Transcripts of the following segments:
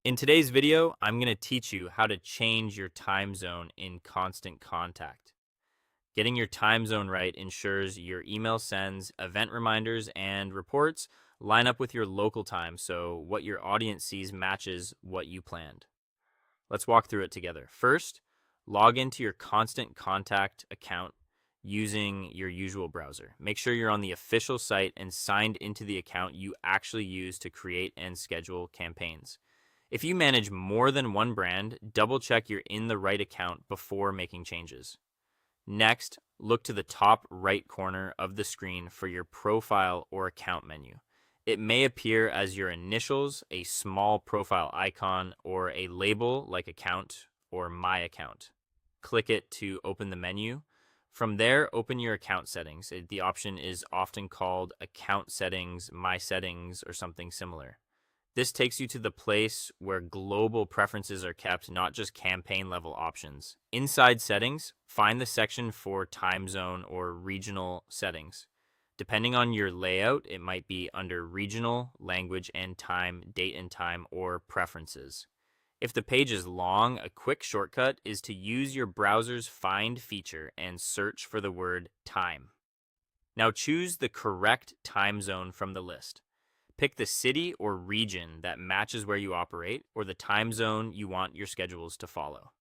In today's video, I'm going to teach you how to change your time zone in Constant Contact. Getting your time zone right ensures your email sends, event reminders, and reports line up with your local time so what your audience sees matches what you planned. Let's walk through it together. First, log into your Constant Contact account using your usual browser. Make sure you're on the official site and signed into the account you actually use to create and schedule campaigns. If you manage more than one brand, double check you're in the right account before making changes. Next, look to the top right corner of the screen for your profile or account menu. It may appear as your initials, a small profile icon, or a label like account or my account. Click it to open the menu. From there, open your account settings. The option is often called account settings, my settings, or something similar. This takes you to the place where global preferences are kept, not just campaign level options. Inside settings, find the section for time zone or regional settings. Depending on your layout, it might be under regional, language and time, date and time, or preferences. If the page is long, a quick shortcut is to use your browser's find feature and search for the word time. Now choose the correct time zone from the list. Pick the city or region that matches where you operate or the time zone you want your schedules to follow.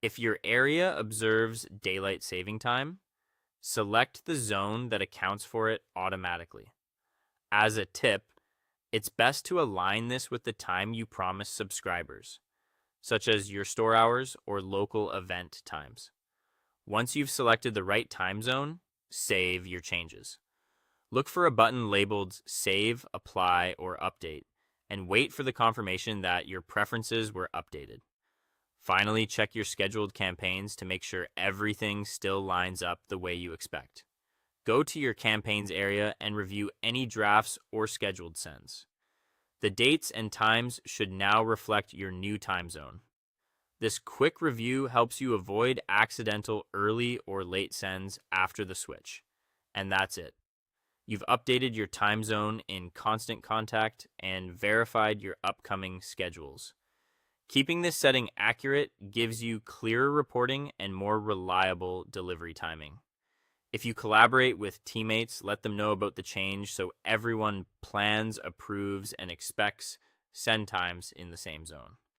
If your area observes daylight saving time, select the zone that accounts for it automatically. As a tip, it's best to align this with the time you promise subscribers, such as your store hours or local event times. Once you've selected the right time zone, save your changes. Look for a button labeled Save, Apply, or Update, and wait for the confirmation that your preferences were updated. Finally, check your scheduled campaigns to make sure everything still lines up the way you expect. Go to your campaigns area and review any drafts or scheduled sends. The dates and times should now reflect your new time zone. This quick review helps you avoid accidental early or late sends after the switch. And that's it. You've updated your time zone in Constant Contact and verified your upcoming schedules. Keeping this setting accurate gives you clearer reporting and more reliable delivery timing. If you collaborate with teammates, let them know about the change so everyone plans, approves, and expects send times in the same zone.